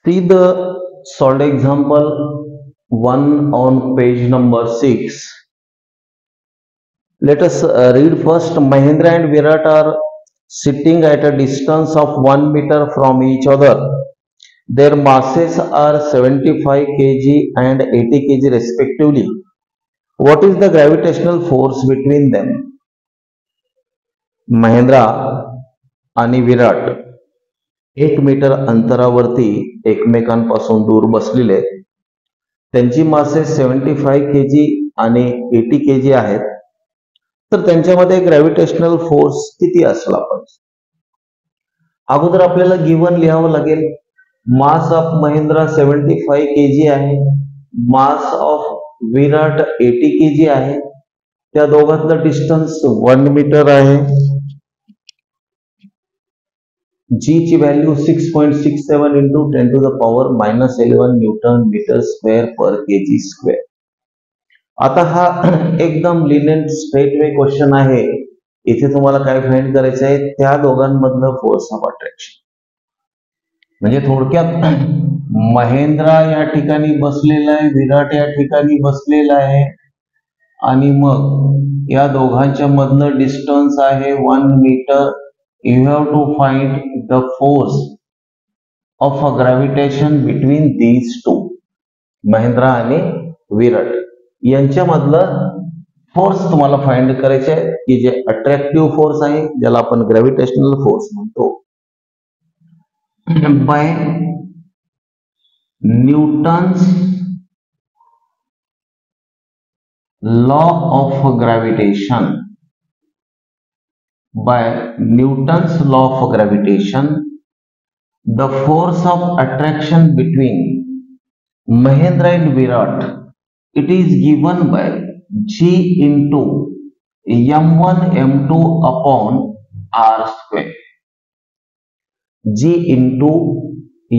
See the solved example 1 on page number 6. Let us read first. Mahendra and Virat are sitting at a distance of 1 meter from each other. Their masses are 75 kg and 80 kg respectively. What is the gravitational force between them? Mahindra आणि विराट 1 metre अंतरावरती एकमेकांपासून दूर बसलेले आहेत. त्यांची मासे 75 kg आणि 80 kg आहेत. तर त्यांच्यामध्ये ग्रॅव्हिटेशनल फोर्स किती असला पाहिजे? अगोदर आपल्याला गिवन लिहावं लागेल. मास ऑफ महेंद्रा 75 kg आहे, मास ऑफ विराट 80 kg आहे. त्या दोघांतलं डिस्टन्स 1 मीटर आहे. जी ची value 6.67 into 10 to the power -11 newton meter square per kg square. आता हा एकदम लिनियर स्ट्रेट वे क्वेश्चन आहे. इथे तुम्हाला काय फाइंड करायचं आहे? त्या दोघांमधलं फोर्स ऑफ अट्रॅक्शन. म्हणजे थोडक्यात महेंद्रा या ठिकाणी बसलेला आहे, विराट या ठिकाणी बसलेला आहे आणि मग या दोघांच्या मधलं डिस्टन्स आहे 1 metre. You have to find the force of a gravitation between these two. Mahindra आणि विराट यांच्यामधलं फोर्स तुम्हाला फाइंड करायचे आहे, की जे अट्रॅक्टिव्ह फोर्स आहे, ज्याला आपण ग्रॅव्हिटेशनल फोर्स म्हणतो. By Newton's law of gravitation. By Newton's law of gravitation, the force of attraction between Mahendra and Virat, it is given by G into m1 m2 upon r square. G into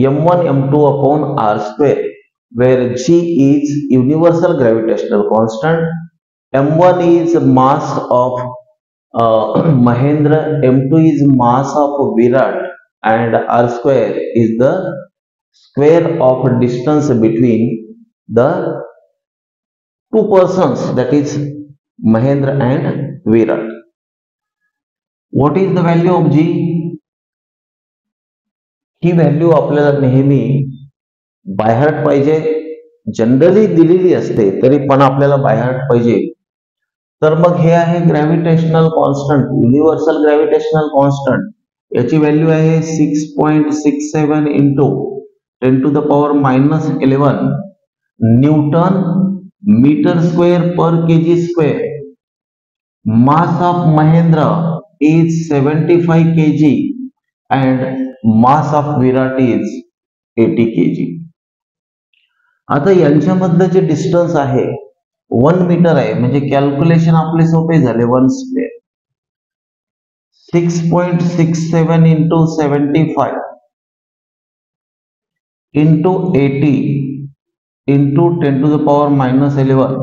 m1 m2 upon r square, where G is universal gravitational constant, m1 is mass of Mahendra, m2 is mass of Virat, and r square is the square of distance between the two persons, that is Mahendra and Virat. What is the value of G? He value आपल्याला नेहमी by heart पाहिजे. Generally दिलेली असते तरी पण आपल्याला by heart पाहिजे. तर मग हे आहे gravitational constant, universal gravitational constant. याची व्हॅल्यू आहे 6.67 into 10 to the power -11 newton meter square per kg square. Mass of Mahendra is 75 kg and mass of Virat is 80 kg. आता यांच्यामधलं जे डिस्टन्स आहे 1 मीटर आहे, म्हणजे कॅल्क्युलेशन आपले सोपे झाले. 1 square 6.67 into 75 into 80 into 10 to the power -11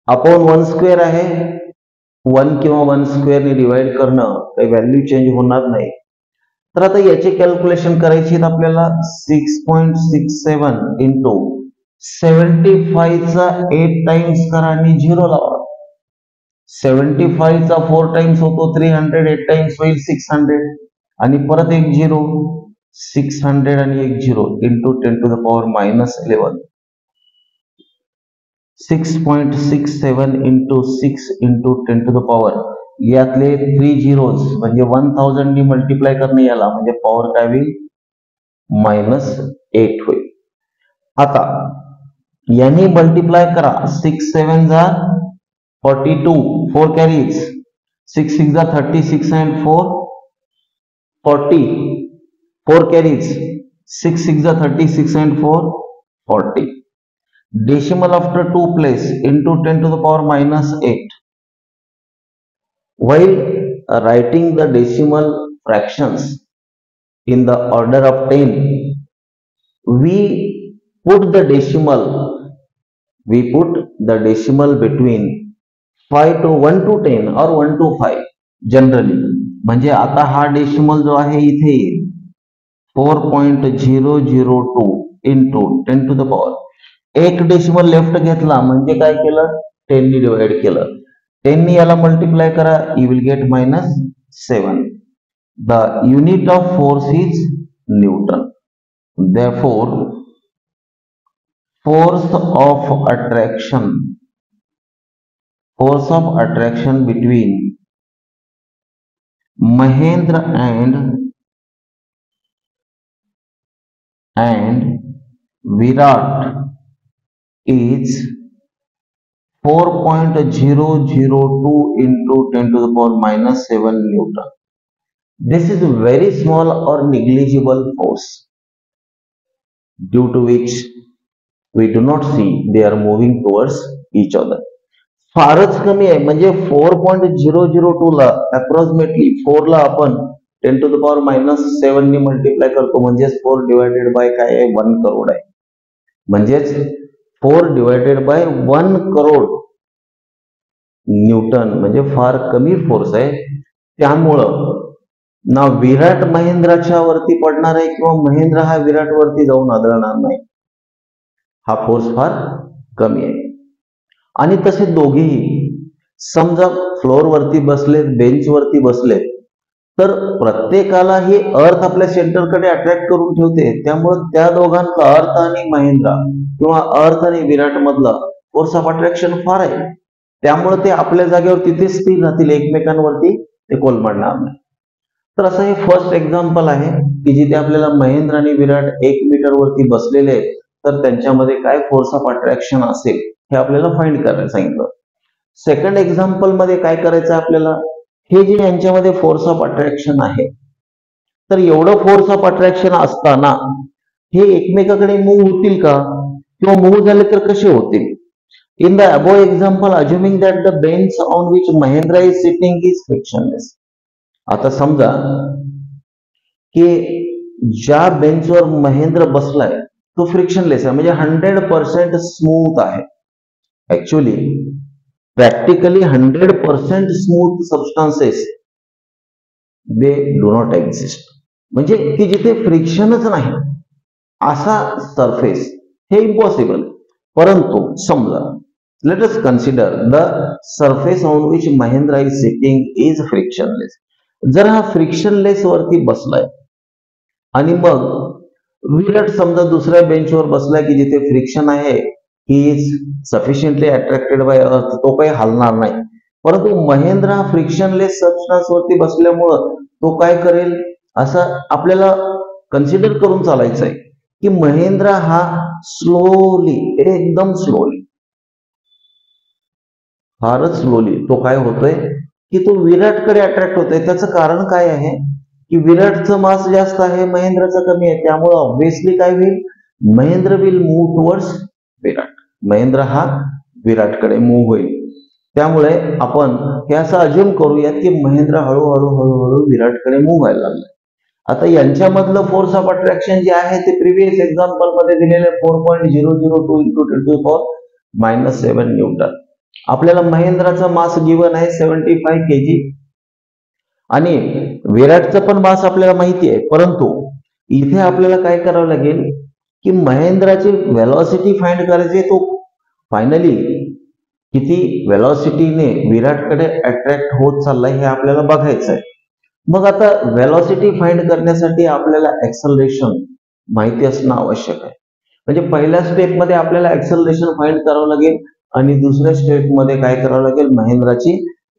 upon 1 square आहे. 1 किंवा 1 स्क्वेअर ने डिवाइड करणं, काही व्हॅल्यू चेंज होणार नाही. तर आता याचे कॅल्क्युलेशन करायची आहेत आपल्याला. 6.67 इंटू 75 चा 8 टाइम्स करा आणि 0 लावा. 75 चा 4 टाइम्स होतो 300, 8 टाइम्स होईल 600 आणि परत एक 0. 600 आणि एक 0 into 10 to the power -11. 6.67 into 6 into 10 to the power, यातले 3 zeros म्हणजे 1000 नी मल्टिप्लाय करणे याला, म्हणजे पॉवर काय होईल? -8 होईल. आता याने मल्टिप्लाय करा. 6 7 जा 42, 4 कॅरीज. 6 6 जा 36 and 4 40, 4 कॅरीज. 6 6 जा 36 and 4 40. Decimal after 2 place into 10 to the power -8. While writing the decimal fractions in the order of 10, we put the decimal between 5 to 1 to 10 or 1 to 5 generally. म्हणजे आता हा decimal जो आहे इथे येईल, 4.002 into 10 to the power, एक decimal left घेतला म्हणजे काय केलं, 10 नी डिवाइड केलं, 10 नी याला मल्टिप्लाय करा, you will get -7. The unit of force is Newton. Therefore, force of attraction between Mahendra and Virat is 4.002 into 10 to the power -7 Newton. This is a very small or negligible force, due to which we do not see they are moving towards each other. फारच कमी आहे, म्हणजे 4.002 ला approximately 4 ला आपण 10 to the power -7 नी multiply करतो, म्हणजेच 4 डिवायडेड बाय काय आहे, 1 करोड आहे. म्हणजेच 4 डिवायडेड बाय 1 करोड न्यूटन, म्हणजे फार कमी फोर्स आहे. त्यामुळं ना विराट महेंद्राच्या वरती पडणार आहे किंवा महेंद्र हा विराट वरती जाऊन आदळणार नाही. हा फोर्स फार कमी आहे. आणि तसे दोघेही समजा फ्लोअर वरती बसलेत, बेंच वरती बसलेत, तर प्रत्येकाला ही अर्थ आपल्या सेंटरकडे अट्रॅक्ट करून ठेवते. त्यामुळे त्या दोघांचा, अर्थ आणि महेंद्र किंवा अर्थ आणि विराट मधला फोर्स ऑफ अट्रॅक्शन फार आहे. त्यामुळे ते आपल्या जागेवर तिथे स्थिर राहतील, एकमेकांवरती ते कोलमडणार नाही. तर असं हे फर्स्ट एक्झाम्पल आहे की जिथे आपल्याला महेंद्र आणि विराट 1 मीटर वरती बसलेले आहेत, तर त्यांच्यामध्ये काय फोर्स ऑफ अट्रॅक्शन असेल हे आपल्याला फाइंड करायला सांगितलं. सेकंड एक्झाम्पल मध्ये काय करायचं आपल्याला, हे जे यांच्यामध्ये फोर्स ऑफ अट्रॅक्शन आहे, तर एवढं फोर्स ऑफ अट्रॅक्शन असताना हे एकमेकाकडे मूव्ह होतील का, किंवा मूव्ह झाले तर कसे होतील. In the above example, assuming that the bench on which Mahendra is sitting is frictionless. आता समजा की ज्या बेंचवर महेंद्र बसलाय तो फ्रिक्शनलेस आहे, म्हणजे 100% स्मूथ आहे. Actually practically 100% smooth substances they do not exist, म्हणजे की जिथे फ्रिक्शनच नाही असा सरफेस हे इम्पॉसिबल. परंतु समजा, let us consider the surface on which Mahendra is sitting is frictionless. जर हा फ्रिक्शनलेस वरती बसलाय आणि मग विराट समजा दुसऱ्या बेंचवर बसलाय की जिथे फ्रिक्शन आहे, he is sufficiently attracted by earth, तो काही हलणार नाही. परंतु महेंद्र हा फ्रिक्शनलेस सबस्टन्स वरती बसल्यामुळं तो काय करेल, असं आपल्याला कन्सिडर करून चालायचं आहे की महेंद्र हा स्लोली, एकदम स्लोली, फारच स्लोली तो काय होतोय की तो विराटकडे अट्रॅक्ट होतोय. त्याचं कारण काय आहे की विराटचं मास जास्त आहे, महेंद्रचं कमी आहे. त्यामुळे ऑब्व्हियसली काय होईल, महेंद्र विल मूव्ह टुवर्ड्स विराट, महेंद्र हा विराटकडे मूव्ह होईल. त्यामुळे आपण हे असं अज्युम करूयात की महेंद्र हळूहळू हळूहळू विराटकडे मूव्ह व्हायला लागलाय. आता यांच्यामधलं फोर्स ऑफ अट्रॅक्शन जे आहे ते प्रिव्हियस एक्झाम्पल मध्ये दिलेले 4.002 into 10 to the power -7 newton. आपल्याला महेंद्राचा मास गिवन आहे 75 kg आणि विराटचं पण मास आपल्याला माहिती आहे. परंतु इथे आपल्याला काय करावं लागेल की महेंद्राची व्हेलॉसिटी फाइंड करायची. तो फायनली किती व्हेलॉसिटीने विराटकडे अट्रॅक्ट होत चाललाय हे आपल्याला बघायचं आहे. मग आता व्हेलॉसिटी फाइंड करण्यासाठी आपल्याला ऍक्सलरेशन माहिती असणं आवश्यक आहे. म्हणजे पहिल्या स्टेप मध्ये आपल्याला ऍक्सलरेशन फाइंड करावं लागेल आणि दुसऱ्या स्टेप मध्ये काय करावं लागेल, महेंद्राची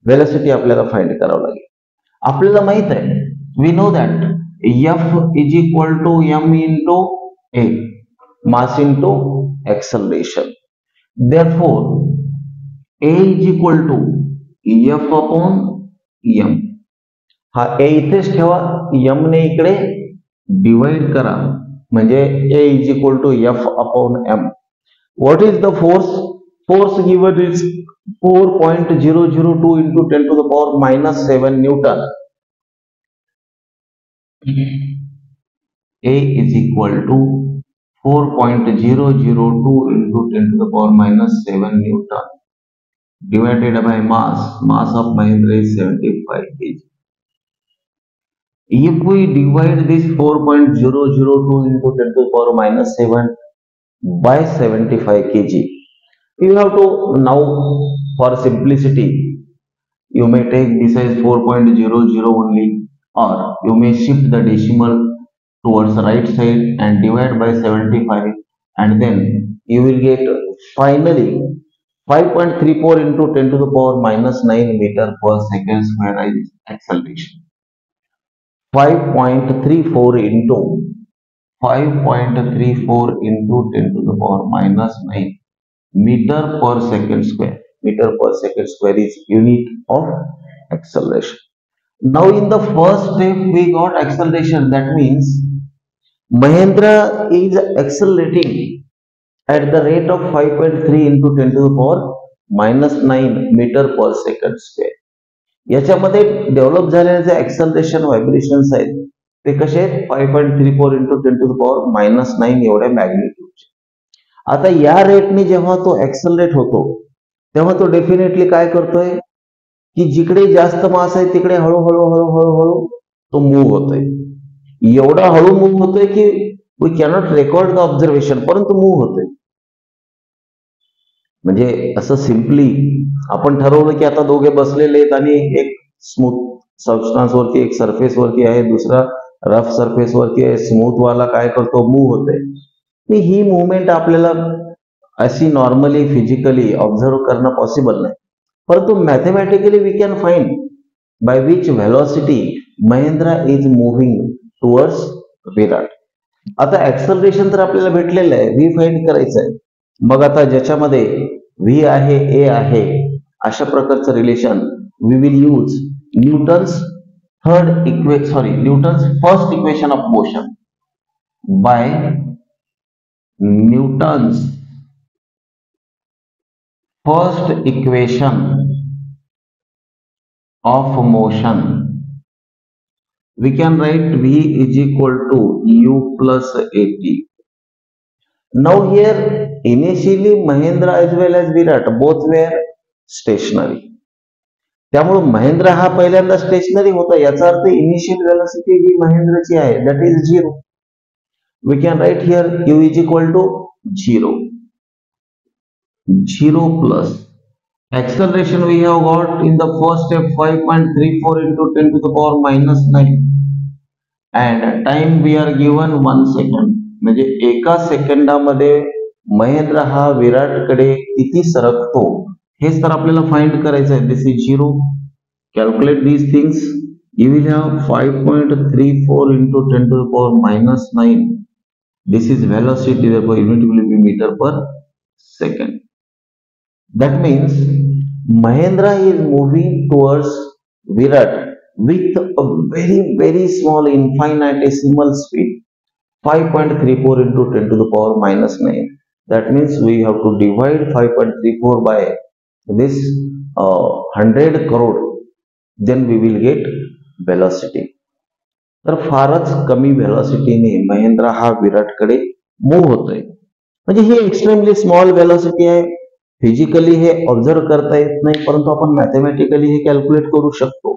व्हेलॉसिटी आपल्याला फाइंड करावं लागेल. आपल्याला माहित आहे, we know that F is equal to m into a, mass into acceleration. Therefore a is equal to F upon m. हा a इथेच ठेवा, m ने इकडे डिवाइड करा, म्हणजे a is equal to F upon m. What is the force? Force given is 4.002 into 10 to the power -7 Newton. A is equal to 4.002 into 10 to the power -7 Newton divided by mass. Mass of Mahindra is 75 kg. If we divide this 4.002 into 10 to the power minus 7 by 75 kg, you have to now, for simplicity, you may take this as 4.00 only, or you may shift the decimal towards the right side and divide by 75, and then you will get finally 5.34 into 10 to the power minus 9 meter per second square is acceleration. 5.34 into 5.34 into 10 to the power minus 9 meter per second square. Meter per second square is unit of acceleration. Now in the first step we got acceleration. That means Mahendra is accelerating at the rate of 5.3 into 10 to the power minus 9 meter per second square. याच्यामध्ये develop झालेले जे acceleration vibrations आहेत ते कसे आहेत 5.34 into 10 to the power minus 9 एवढ्या मॅग्निट्यूडचे. आता या रेटने जेव्हा तो ऍक्सलरेट होतो तेव्हा तो डेफिनेटली काय करतोय की जिकडे जास्त मास आहे तिकडे हळूहळू हळूहळू हळू तो मूव्ह होतोय. एवढा हळू मूव्ह होतोय की we cannot record the observation, परंतु मूव्ह होतोय. म्हणजे असं सिम्पली आपण ठरवलं की आता दोघे बसलेले आहेत आणि एक स्मूथ सबस्टन्स वरती, एक सरफेस वरती आहे, दुसरा रफ सरफेस वरती आहे, स्मूथ वाला काय करतो मूव्ह होतोय. ही मुवमेंट आपल्याला अशी नॉर्मली फिजिकली ऑब्झर्व करणं पॉसिबल नाही, परंतु mathematically we can find by which velocity Mahendra is moving towards Virat. आता ऍक्सलरेशन तर आपल्याला भेटलेलं आहे, व्ही फाइंड करायचं आहे. मग आता ज्याच्यामध्ये व्ही आहे, ए आहे, अशा प्रकारचं relation we will use Newton's Newton's first equation of motion. By Newton's first equation of motion we can write V is equal to U plus AT. Now here initially Mahendra as well as Virat both were stationary. त्यामुळे महेंद्र हा पहिल्यांदा stationery होता, याचा अर्थ initial velocity जी महेंद्रची आहे that is 0. We can write here U is equal to 0. 0 plus acceleration we have got in the first step 5.34 into 10 to the power minus 9 and time we are given 1 second. म्हणजे एका सेकंदामध्ये महेंद्र हा विराटकडे किती सरकतो हेच तर आपल्याला फाइंड करायचं आहे. This is 0. Calculate these things. You will have 5.34 into 10 to the power minus 9. This is velocity, therefore unit will be meter per second. That means Mahendra is moving towards Virat with a very very small infinitesimal speed, 5.34 into 10 to the power minus 9. That means we have to divide 5.34 by this 100 crore, then we will get velocity. तर फारच कमी व्हेलॉसिटीने महेंद्रा हा विराटकडे move होतोय. म्हणजे ही extremely small velocity आहे. Physically हे observe करता येत नाही, परंतु आपण मॅथमॅटिकली हे कॅल्क्युलेट करू शकतो.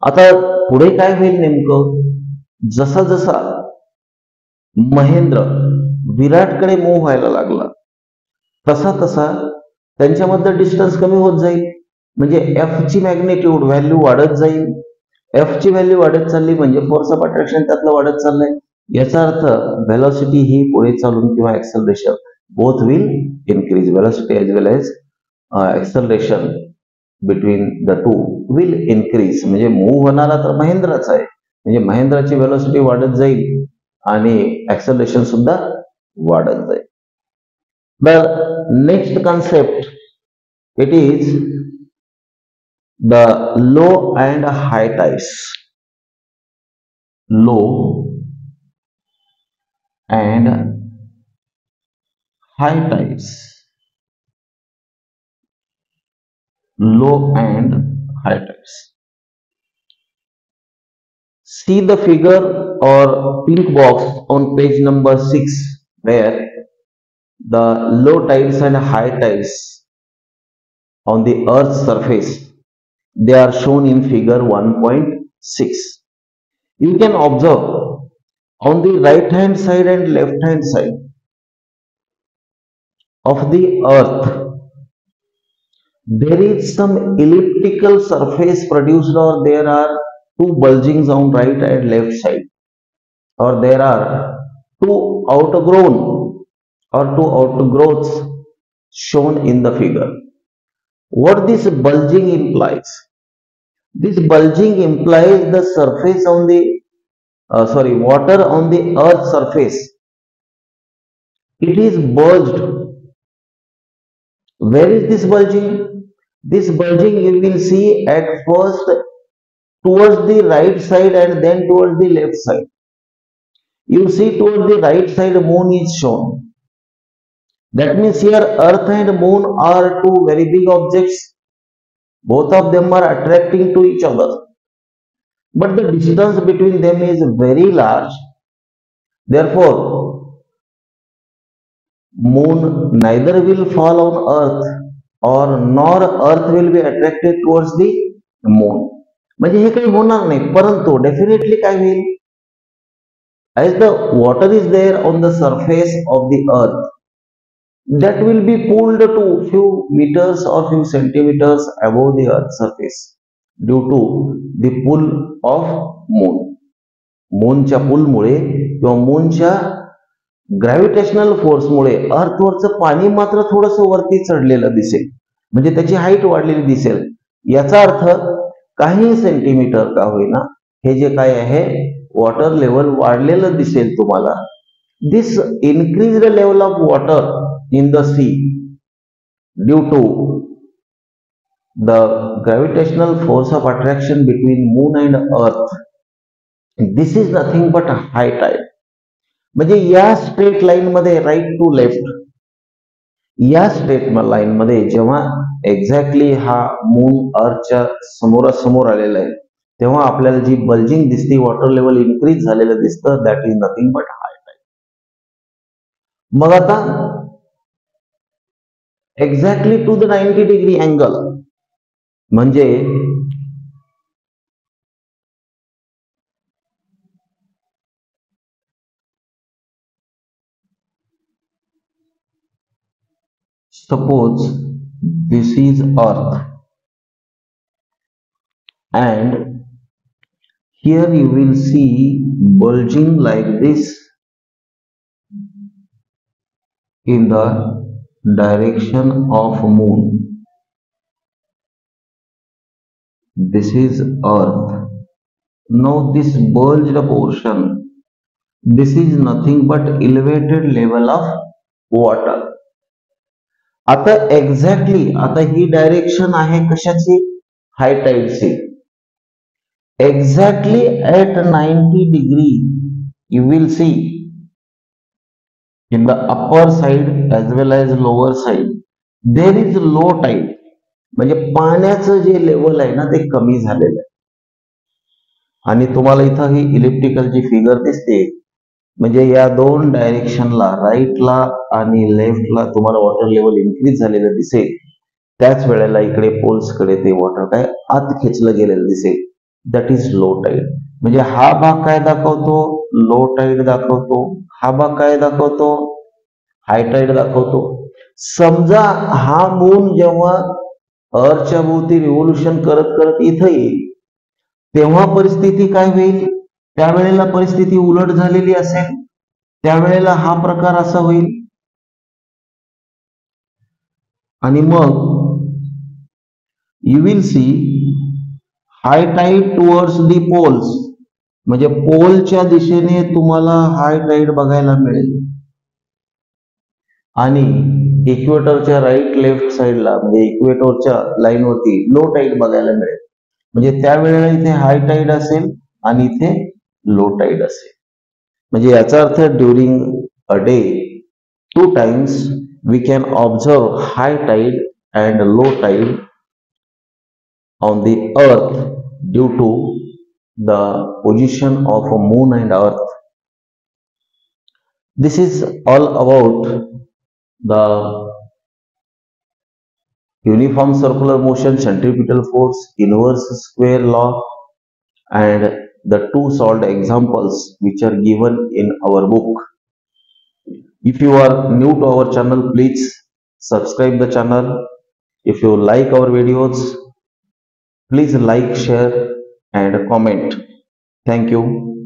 आता पुढे काय होईल नेमकं, जसा जसा महेंद्र विराटकडे मूव्ह व्हायला लागला तसा तसा त्यांच्यामधलं डिस्टन्स कमी होत जाईल. म्हणजे एफ ची मॅग्निट्यूड व्हॅल्यू वाढत जाईल. एफ ची व्हॅल्यू वाढत चालली म्हणजे फोर्स ऑफ अट्रॅक्शन त्यातलं वाढत चाललंय. याचा अर्थ व्हेलॉसिटी ही पुढे चालून किंवा acceleration both will increase. Velocity as well as acceleration between the two will increase. म्हणजे मूव्ह होणारा तर महेंद्राच आहे, म्हणजे महेंद्राची व्हेलॉसिटी वाढत जाईल आणि ऍक्सेलरेशन सुद्धा वाढत जाईल. The next concept it is the low and high tides. Low and high tides. Low and high tides. See the figure or pink box on page number 6 where the low tides and high tides on the earth's surface, they are shown in figure 1.6. You can observe on the right hand side and left hand side of the earth, there is some elliptical surface produced, or there are two bulgings on right and left side, or there are two outgrown or two outgrowths shown in the figure. What this bulging implies? This bulging implies the surface on the water on the earth surface. It is bulged. Where is this bulging? This bulging you will see at first towards the right side and then towards the left side. You see towards the right side moon is shown. That means here earth and moon are two very big objects. Both of them are attracting to each other. But the distance between them is very large. Therefore, moon neither will fall on earth or nor earth will be attracted towards the moon. म्हणजे हे काही होणार नाही, परंतु definitely काय होईल, as the water is there on the surface of the earth, that will be pulled to few meters or few centimeters above the earth surface due to the pull of moon. मूनच्या पुलमुळे किंवा मूनच्या gravitational फोर्समुळे अर्थवरचं पाणी मात्र थोडस वरती चढलेलं दिसेल, म्हणजे त्याची height वाढलेली दिसेल. याचा अर्थ काही सेंटीमीटर का होईना हे जे काय आहे वॉटर लेवल वाढलेलं दिसेल तुम्हाला. This increased level of water in the sea due to the gravitational force of attraction between moon and earth. This is nothing but a high tide. म्हणजे या स्ट्रेट लाईन मध्ये राईट टू लेफ्ट, या straight line मध्ये जेव्हा exactly हा moon अर्थच्या समोरासमोर आलेला आहे तेव्हा आपल्याला जी बल्जिंग दिसते, वॉटर लेवल इन्क्रीज झालेलं दिसतं, that is nothing but high tide. मग आता exactly to the 90 degree angle म्हणजे suppose this is earth and here you will see bulging like this in the direction of moon. This is earth. Now this bulged portion, this is nothing but elevated level of water. आता exactly आता ही direction आहे कशाची, high टाइडची. Exactly at 90 degree you will see in the upper side as well as lower side there is low tide. म्हणजे पाण्याचं जे level आहे ना ते कमी झालेलं आहे. आणि तुम्हाला इथं ही इलिप्टिकल जी फिगर दिसते म्हणजे या दोन डायरेक्शनला राईटला आणि लेफ्टला तुम्हाला वॉटर लेवल इन्क्रीज झालेलं दिसेल. त्याच वेळेला इकडे पोल्सकडे ते वॉटर काय आत खेचलं गेलेलं दिसेल, दॅट इज लो टाईड. म्हणजे हा भाग काय दाखवतो, लो टाईड दाखवतो. हा भाग काय दाखवतो, हाय टाईड दाखवतो. समजा हा मून जेव्हा अर्थच्या भोवती रिव्होल्युशन करत करत इथं येईल तेव्हा परिस्थिती काय होईल, त्यावेळेला परिस्थिती उलट झालेली असेल, त्यावेळेला हा प्रकार असा होईल. आणि मग you will see high tide towards the poles, म्हणजे पोलच्या दिशेने तुम्हाला हाय टाईड बघायला मिळेल. आणि इक्वेटरच्या राईट लेफ्ट साईडला म्हणजे इक्वेटरच्या लाईनवरती लो टाईड बघायला मिळेल. म्हणजे त्यावेळेला इथे हाय टाईड असेल आणि इथे लो टाईड असेल. म्हणजे याचा अर्थ during a day 2 times we can observe high tide and low tide on the earth due to the position of a moon and earth. This is all about the uniform circular motion, centripetal force, inverse square law, and the two solved examples which are given in our book. If you are new to our channel, please subscribe the channel. If you like our videos, please like, share, and comment. Thank you.